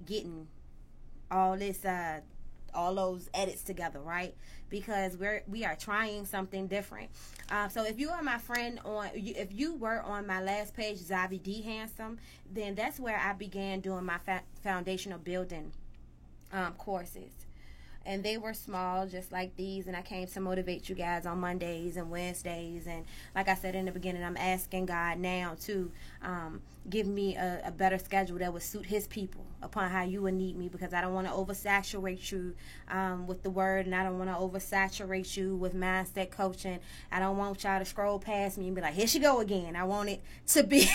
getting all this all those edits together, right? Because we are trying something different. So if you are my friend if you were on my last page, Zavi D Handsome, then that's where I began doing my foundational building courses. And they were small, just like these, and I came to motivate you guys on Mondays and Wednesdays. And like I said in the beginning, I'm asking God now to give me a better schedule that would suit his people upon how you would need me, because I don't want to oversaturate you with the word, and I don't want to oversaturate you with mindset coaching. I don't want y'all to scroll past me and be like, here she go again. I want it to be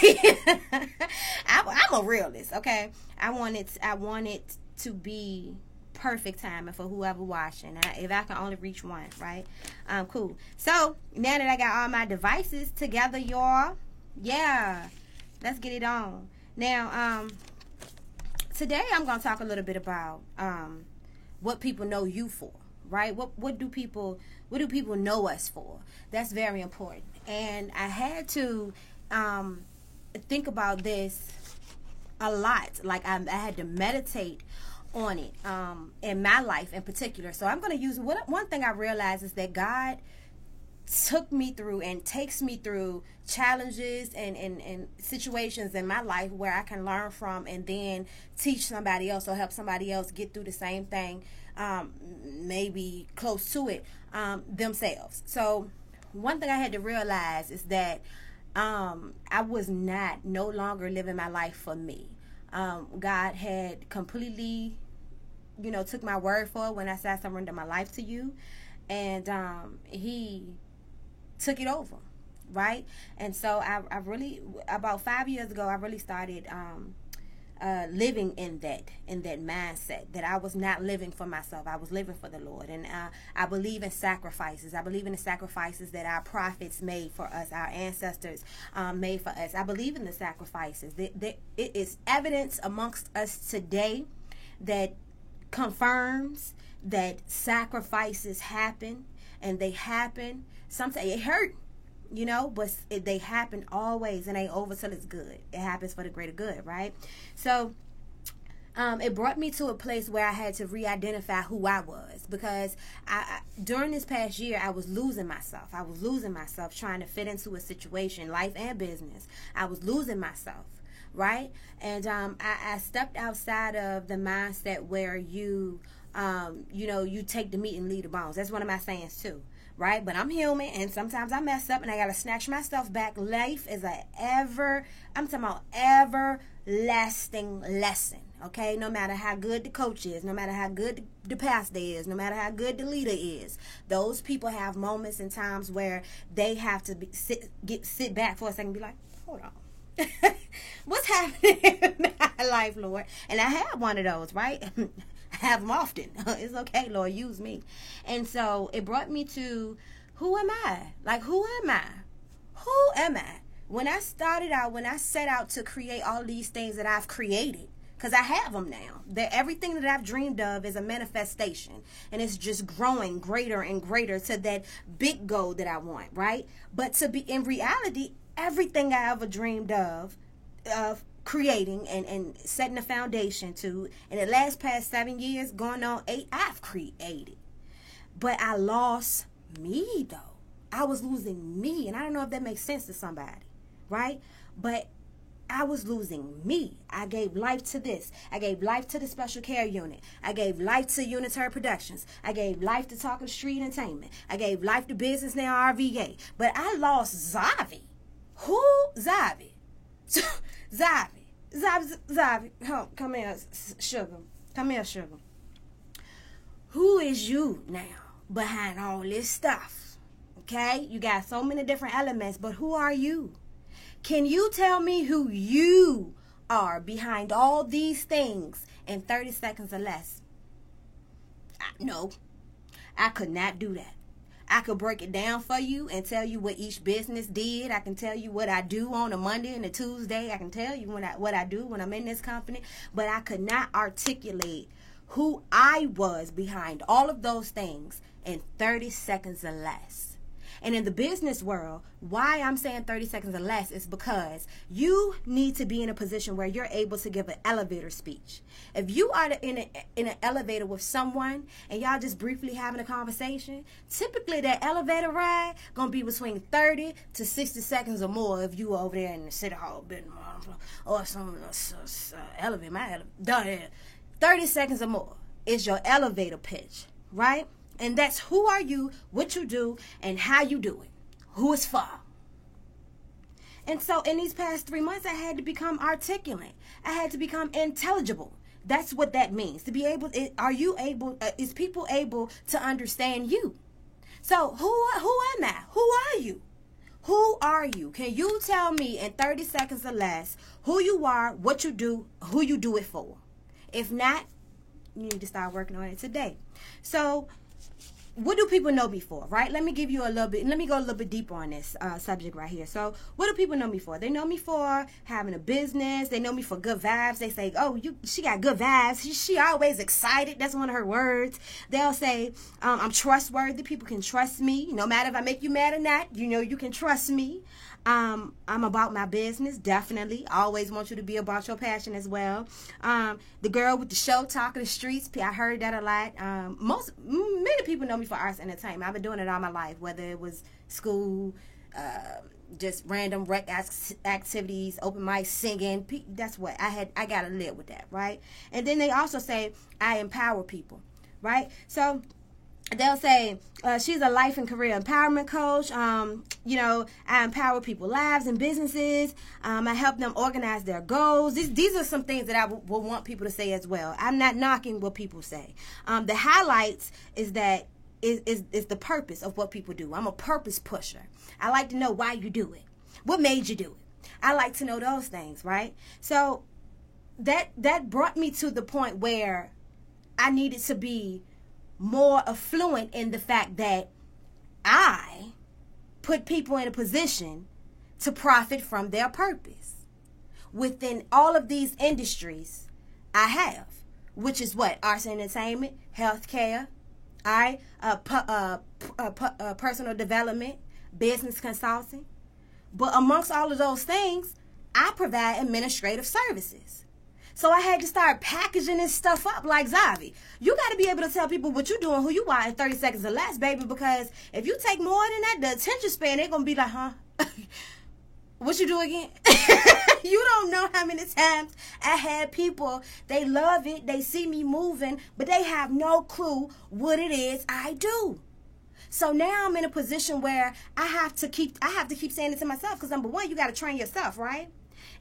I'm a realist, okay? I want it to be perfect timing for whoever watching. If I can only reach one, right? Cool. So now that I got all my devices together, y'all, yeah, let's get it on. Now, today I'm gonna talk a little bit about what people know you for, right? What do people know us for? That's very important. And I had to think about this a lot. Like I had to meditate on it in my life in particular. So I'm going to use one thing I realized is that God took me through and takes me through challenges and situations in my life where I can learn from and then teach somebody else or help somebody else get through the same thing, maybe close to it themselves. So one thing I had to realize is that I was no longer living my life for me. God had completely, took my word for it when I said I surrendered my life to you, and he took it over, right? And so I really, about 5 years ago, I really started living in that mindset that I was not living for myself. I was living for the Lord. And I believe in sacrifices. I believe in the sacrifices that our prophets made for us, our ancestors made for us. I believe in the sacrifices. It is evidence amongst us today that confirms that sacrifices happen, and they happen. Sometimes it hurt, but they happen always, and ain't over till it's good. It happens for the greater good, right? So it brought me to a place where I had to re-identify who I was, because I during this past year, I was losing myself. I was losing myself trying to fit into a situation, life and business. I was losing myself, right? And I stepped outside of the mindset where you take the meat and leave the bones. That's one of my sayings too. Right? But I'm human, and sometimes I mess up, and I got to snatch myself back. Life is I'm talking about everlasting lesson, okay? No matter how good the coach is, no matter how good the pastor is, no matter how good the leader is, those people have moments and times where they have to sit back for a second and be like, hold on. What's happening in my life, Lord? And I have one of those, right? Have them often. It's okay, Lord, use me. And so it brought me to, who am I? Like, who am I? Who am I? When I started out, when I set out to create all these things that I've created, because I have them now, that everything that I've dreamed of is a manifestation, and it's just growing greater and greater to that big goal that I want, right? But to be in reality, everything I ever dreamed of creating and setting a foundation to, in the past 7 years, going on 8, I've created. But I lost me, though. I was losing me, and I don't know if that makes sense to somebody, right? But I was losing me. I gave life to this. I gave life to the special care unit. I gave life to Unitary Productions. I gave life to Talking Street Entertainment. I gave life to Business Now RVA. But I lost Zavi. Who? Zavi. Zavi, come here, sugar. Come here, sugar. Who is you now behind all this stuff? Okay? You got so many different elements, but who are you? Can you tell me who you are behind all these things in 30 seconds or less? No, I could not do that. I could break it down for you and tell you what each business did. I can tell you what I do on a Monday and a Tuesday. I can tell you what I do when I'm in this company. But I could not articulate who I was behind all of those things in 30 seconds or less. And in the business world, why I'm saying 30 seconds or less is because you need to be in a position where you're able to give an elevator speech. If you are in an elevator with someone and y'all just briefly having a conversation, typically that elevator ride gonna be between 30 to 60 seconds or more if you over there in the city hall building or some elevator, down there. 30 seconds or more is your elevator pitch, right? And that's who are you, what you do, and how you do it. Who it's for. And so in these past 3 months, I had to become articulate. I had to become intelligible. That's what that means. To be able, is people able to understand you? So who am I? Who are you? Who are you? Can you tell me in 30 seconds or less who you are, what you do, who you do it for? If not, you need to start working on it today. So what do people know me for, right? Let me go a little bit deeper on this subject right here. So what do people know me for? They know me for having a business. They know me for good vibes. They say, oh, she got good vibes. She always excited. That's one of her words. They'll say, I'm trustworthy. People can trust me. No matter if I make you mad or not, you can trust me. I'm about my business, definitely. I always want you to be about your passion as well. The girl with the show, Talk of the Streets, I heard that a lot. Many people know me for arts and entertainment. I've been doing it all my life, whether it was school, just random rec activities, open mic, singing. That's what I gotta live with that, right? And then they also say I empower people, right? So they'll say she's a life and career empowerment coach. I empower people's lives and businesses. I help them organize their goals. These are some things that I will want people to say as well. I'm not knocking what people say. The highlights is that is the purpose of what people do. I'm a purpose pusher. I like to know why you do it. What made you do it? I like to know those things, right? So that brought me to the point where I needed to be more affluent in the fact that I put people in a position to profit from their purpose within all of these industries I have, which is what? Arts and entertainment, healthcare, personal development, business consulting. But amongst all of those things, I provide administrative services. So I had to start packaging this stuff up like Zavi. You got to be able to tell people what you're doing, who you are in 30 seconds or less, baby, because if you take more than that, the attention span, they're going to be like, huh? What you do again? You don't know how many times I had people, they love it, they see me moving, but they have no clue what it is I do. So now I'm in a position where I have to keep saying it to myself, because number one, you got to train yourself, right?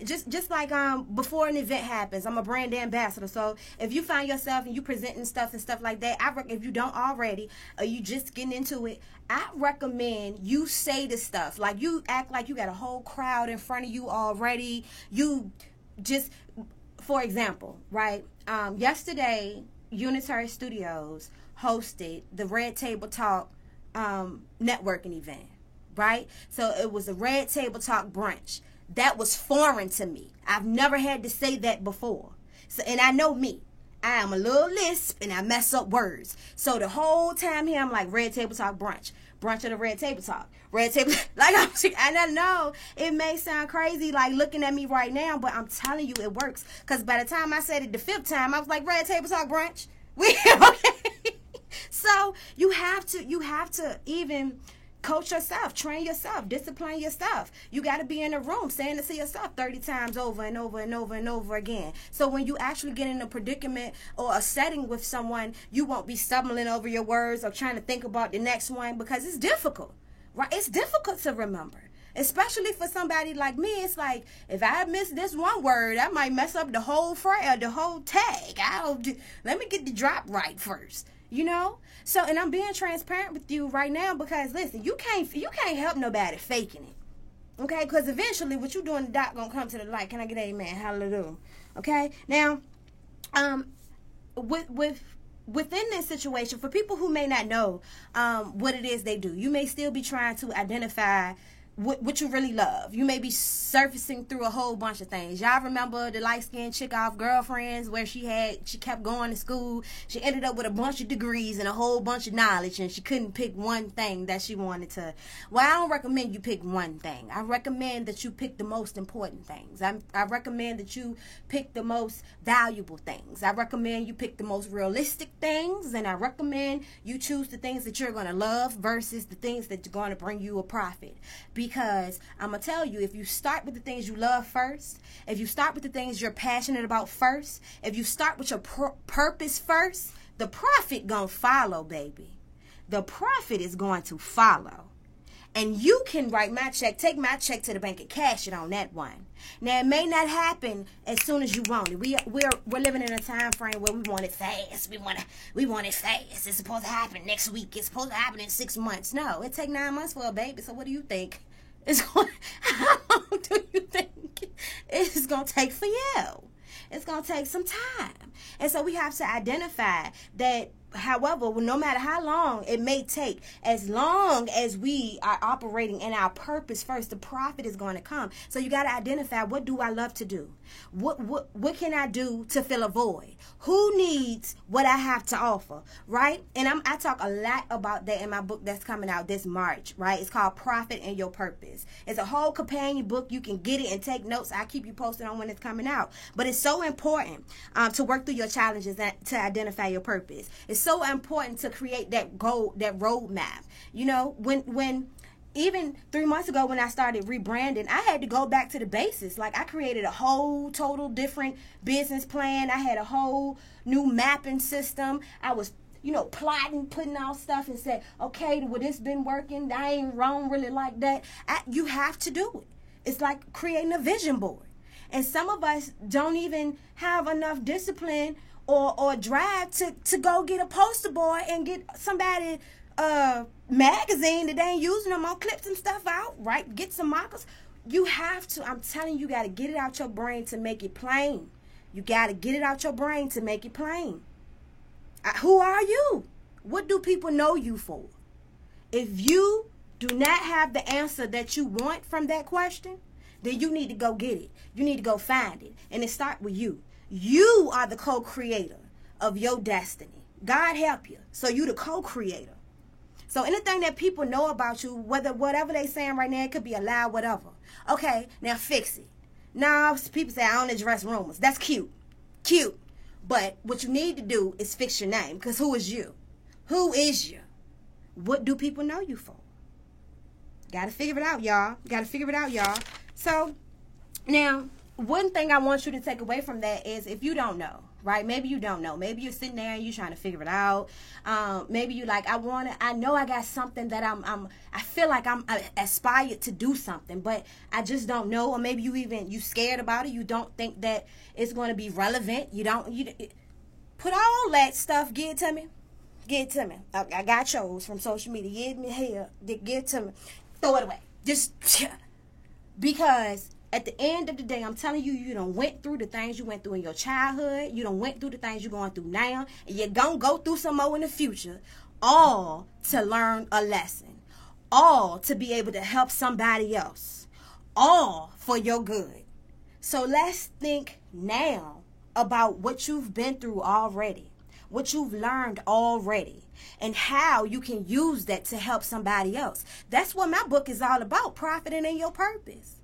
Just like before an event happens, I'm a brand ambassador. So if you find yourself and you presenting stuff and stuff like that, if you don't already, or you just getting into it, I recommend you say the stuff. Like you act like you got a whole crowd in front of you already. You just, for example, right? Yesterday, Unitary Studios hosted the Red Table Talk networking event, right? So it was a Red Table Talk brunch. That was foreign to me. I've never had to say that before. So, and I know me. I am a little lisp and I mess up words. So the whole time here, I'm like, Red Table Talk brunch. Brunch of the Red Table Talk. Red Table, and I know it may sound crazy, like looking at me right now, but I'm telling you it works. Because by the time I said it the 5th time, I was like, Red Table Talk brunch. Okay. So you have to even coach yourself, train yourself, discipline yourself. You got to be in a room saying it to yourself 30 times over and over and over and over again. So when you actually get in a predicament or a setting with someone, you won't be stumbling over your words or trying to think about the next one, because it's difficult, right? It's difficult to remember. Especially for somebody like me, it's like, if I miss this one word, I might mess up the whole phrase, the whole tag. Let me get the drop right first. So, and I'm being transparent with you right now, because listen, you can't help nobody faking it, okay? Because eventually what you doing, the dot gonna come to the light. Can I get amen? Hallelujah. Okay. Now, within this situation, for people who may not know what it is they do, you may still be trying to identify what you really love. You may be surfacing through a whole bunch of things. Y'all remember the light-skinned chick off Girlfriends, where she kept going to school. She ended up with a bunch of degrees and a whole bunch of knowledge, and she couldn't pick one thing that she wanted to. Well, I don't recommend you pick one thing. I recommend that you pick the most important things. I recommend that you pick the most valuable things. I recommend you pick the most realistic things, and I recommend you choose the things that you're going to love versus the things that are going to bring you a profit. Because I'm going to tell you, if you start with the things you love first, if you start with the things you're passionate about first, if you start with your purpose first, the profit going to follow, baby. The profit is going to follow. And you can write my check, take my check to the bank and cash it on that one. Now, it may not happen as soon as you want it. We're living in a time frame where we want it fast. We want it fast. It's supposed to happen next week. It's supposed to happen in 6 months. No, it take 9 months for a baby. So what do you think? How long do you think it's going to take for you? It's going to take some time. And so we have to identify that, however, no matter how long it may take, as long as we are operating in our purpose first, the profit is going to come. So you got to identify, what do I love to do? What can I do to fill a void? Who needs what I have to offer, right? And I talk a lot about that in my book that's coming out this March, right? It's called Profit and Your Purpose. It's a whole companion book. You can get it and take notes. I keep you posted on when it's coming out. But it's so important to work through your challenges and to identify your purpose. It's so important to create that goal, that roadmap. You know, when even 3 months ago when I started rebranding, I had to go back to the basics. Like, I created a whole total different business plan. I had a whole new mapping system. I was, plotting, putting out stuff and said, okay, well, this been working. I ain't wrong really like that. You have to do it. It's like creating a vision board. And some of us don't even have enough discipline or drive to go get a poster board and get somebody magazine that they ain't using no more, clip some stuff out, right? Get some markers. You have to, I'm telling you, you got to get it out your brain to make it plain. You got to get it out your brain to make it plain. Who are you? What do people know you for? If you do not have the answer that you want from that question, then you need to go get it. You need to go find it. And it starts with you. You are the co-creator of your destiny. God help you. So you the co-creator. So anything that people know about you, whatever they saying right now, it could be a lie, whatever. Okay, now fix it. Now people say, I don't address rumors. That's cute. Cute. But what you need to do is fix your name. Because who is you? Who is you? What do people know you for? Gotta figure it out, y'all. Gotta figure it out, y'all. So, now, one thing I want you to take away from that is, if you don't know, right? Maybe you don't know. Maybe you're sitting there and you're trying to figure it out. Maybe you like, I know I got something that I feel like I'm aspired to do something, but I just don't know. Or maybe you scared about it. You don't think that it's going to be relevant. You put all that stuff, give it to me. Give it to me. I got yours from social media. Give me here. Give it to me. Throw it away. Just because at the end of the day, I'm telling you, you done went through the things you went through in your childhood. You done went through the things you're going through now. And you're going to go through some more in the future. All to learn a lesson. All to be able to help somebody else. All for your good. So let's think now about what you've been through already. What you've learned already. And how you can use that to help somebody else. That's what my book is all about. Profiting in your purpose.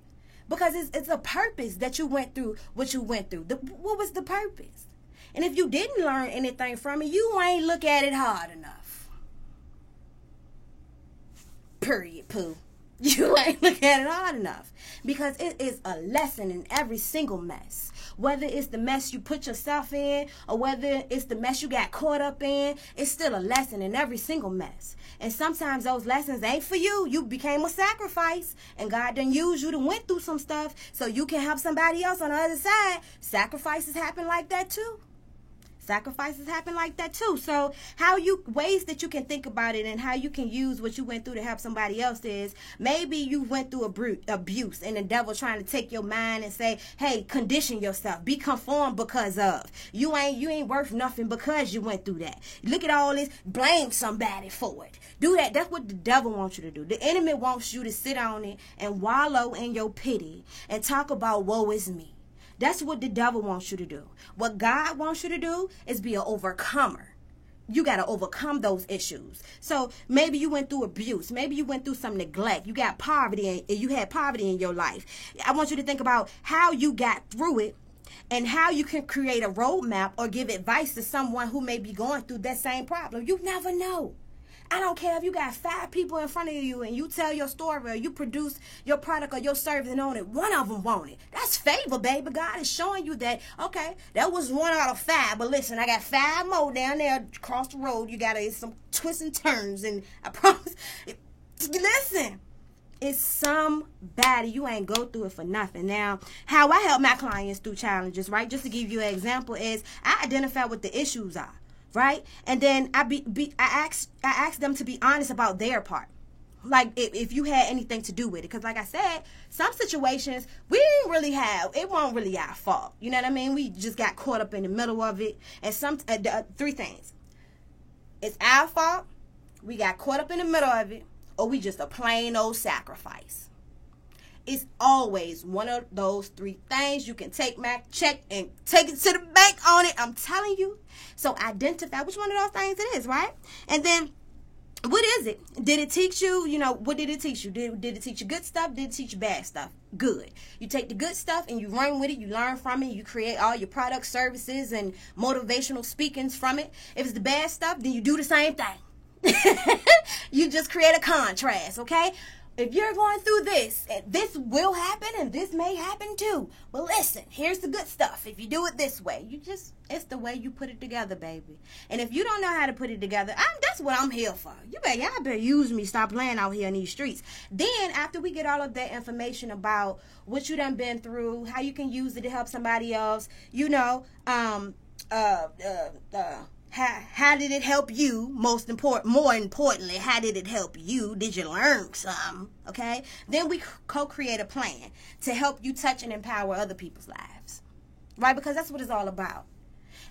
Because it's a purpose that you went through what you went through. What was the purpose? And if you didn't learn anything from it, you ain't look at it hard enough. Period, poo. You ain't look at it hard enough. Because it is a lesson in every single mess. Whether it's the mess you put yourself in or whether it's the mess you got caught up in, it's still a lesson in every single mess. And sometimes those lessons ain't for you. You became a sacrifice and God done used you to went through some stuff so you can help somebody else on the other side. Sacrifices happen like that too. Sacrifices happen like that too. So ways that you can think about it and how you can use what you went through to help somebody else is, maybe you went through abuse and the devil trying to take your mind and say, hey, condition yourself, be conformed because of you ain't worth nothing because you went through that. Look at all this, blame somebody for it. Do that. That's what the devil wants you to do. The enemy wants you to sit on it and wallow in your pity and talk about woe is me. That's what the devil wants you to do. What God wants you to do is be an overcomer. You got to overcome those issues. So maybe you went through abuse. Maybe you went through some neglect. You got poverty and you had poverty in your life. I want you to think about how you got through it and how you can create a roadmap or give advice to someone who may be going through that same problem. You never know. I don't care if you got 5 people in front of you and you tell your story or you produce your product or your service and own it. One of them want it. That's favor, baby. God is showing you that, okay, that was 1 out of 5. But listen, I got 5 more down there across the road. You got some twists and turns. And I promise, listen, it's somebody. You ain't go through it for nothing. Now, how I help my clients through challenges, right? Just to give you an example is I identify what the issues are. Right? And then I ask them to be honest about their part. Like if you had anything to do with it. Because like I said, some situations we didn't really have. It wasn't really our fault. You know what I mean? We just got caught up in the middle of it. And 3 things. It's our fault. We got caught up in the middle of it. Or we just a plain old sacrifice. It's always one of those 3 things. You can take my check and take it to the bank on it. I'm telling you. So identify which one of those things it is, right? And then what is it? Did it teach you, what did it teach you? Did it teach you good stuff? Did it teach you bad stuff? Good. You take the good stuff and you run with it. You learn from it. You create all your products, services, and motivational speakings from it. If it's the bad stuff, then you do the same thing. You just create a contrast, okay? If you're going through this, and this will happen and this may happen too. But listen, here's the good stuff. If you do it this way, it's the way you put it together, baby. And if you don't know how to put it together, that's what I'm here for. Y'all better use me. Stop playing out here in these streets. Then after we get all of that information about what you done been through, how you can use it to help somebody else, how did it help you? More importantly, how did it help you? Did you learn some? Okay? Then we co-create a plan to help you touch and empower other people's lives. Right? Because that's what it's all about.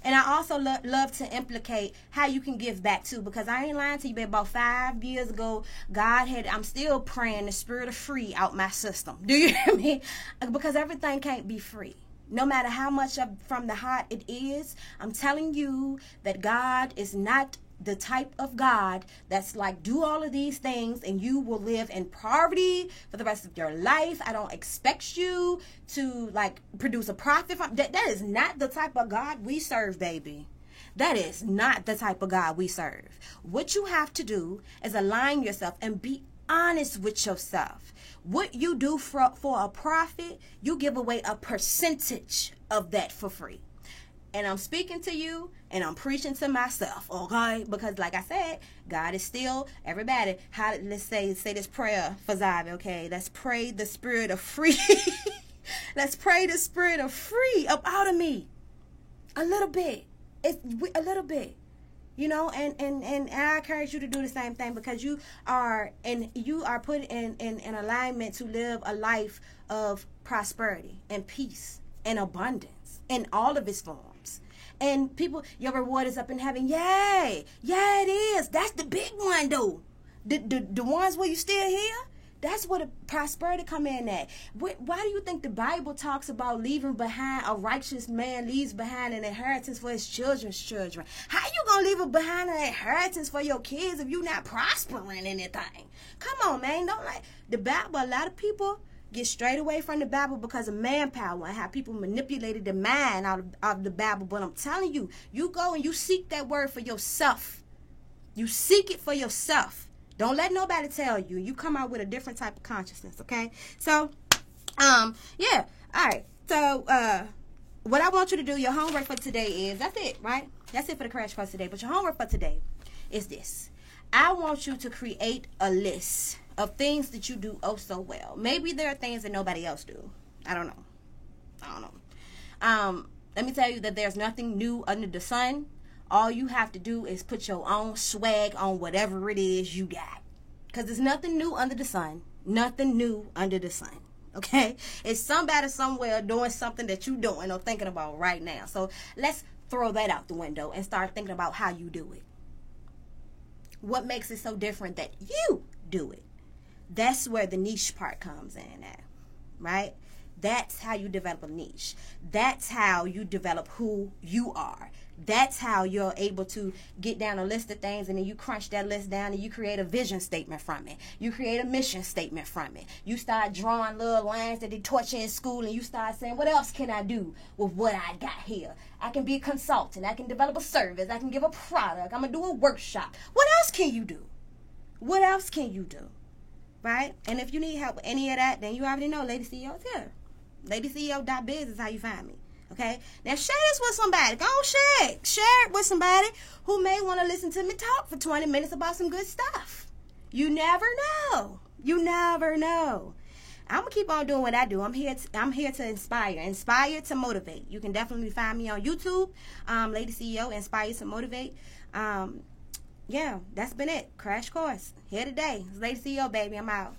And I also love to implicate how you can give back too, because I ain't lying to you, but about 5 years ago, I'm still praying the spirit of free out my system. Do you hear me? Because everything can't be free. No matter how much from the heart it is, I'm telling you that God is not the type of God that's like, do all of these things and you will live in poverty for the rest of your life. I don't expect you to like produce a profit from that. That is not the type of God we serve, baby. That is not the type of God we serve. What you have to do is align yourself and be honest with yourself. What you do for a profit, you give away a percentage of that for free. And I'm speaking to you and I'm preaching to myself, okay? Because like I said, God is still, everybody, let's say this prayer for Zavi, okay? Let's pray the spirit of free. Let's pray the spirit of free up out of me. A little bit. A little bit. And I encourage you to do the same thing, because you are put in alignment to live a life of prosperity and peace and abundance in all of its forms. And people, your reward is up in heaven. Yay! Yeah, it is. That's the big one, though. The ones where you still here, that's where the prosperity come in at. Why do you think the Bible talks about leaving behind, a righteous man leaves behind an inheritance for his children's children? How you going to leave behind an inheritance for your kids if you not prospering in anything? Come on, man. Don't like the Bible. A lot of people get straight away from the Bible because of manpower and how people manipulated the mind out of the Bible. But I'm telling you, you go and you seek that word for yourself. You seek it for yourself. Don't let nobody tell you. You come out with a different type of consciousness, okay? So, yeah. All right. So, what I want you to do, your homework for today is, that's it, right? That's it for the crash course today. But your homework for today is this. I want you to create a list of things that you do oh so well. Maybe there are things that nobody else do. I don't know. Let me tell you that there's nothing new under the sun. All you have to do is put your own swag on whatever it is you got. Because there's nothing new under the sun. Nothing new under the sun. Okay? It's somebody somewhere doing something that you doing or thinking about right now. So let's throw that out the window and start thinking about how you do it. What makes it so different that you do it? That's where the niche part comes in at. Right? That's how you develop a niche. That's how you develop who you are. That's how you're able to get down a list of things, and then you crunch that list down and you create a vision statement from it. You create a mission statement from it. You start drawing little lines that they taught you in school, and you start saying, what else can I do with what I got here? I can be a consultant. I can develop a service. I can give a product. I'm going to do a workshop. What else can you do? What else can you do? Right? And if you need help with any of that, then you already know Lady CEO is here. LadyCEO.biz is how you find me. Okay? Now share this with somebody. Go share it. Share it with somebody who may want to listen to me talk for 20 minutes about some good stuff. You never know. You never know. I'm going to keep on doing what I do. I'm here to inspire to motivate. You can definitely find me on YouTube, Lady CEO, Inspire to Motivate. Yeah, that's been it. Crash course. Here today. It's Lady CEO, baby. I'm out.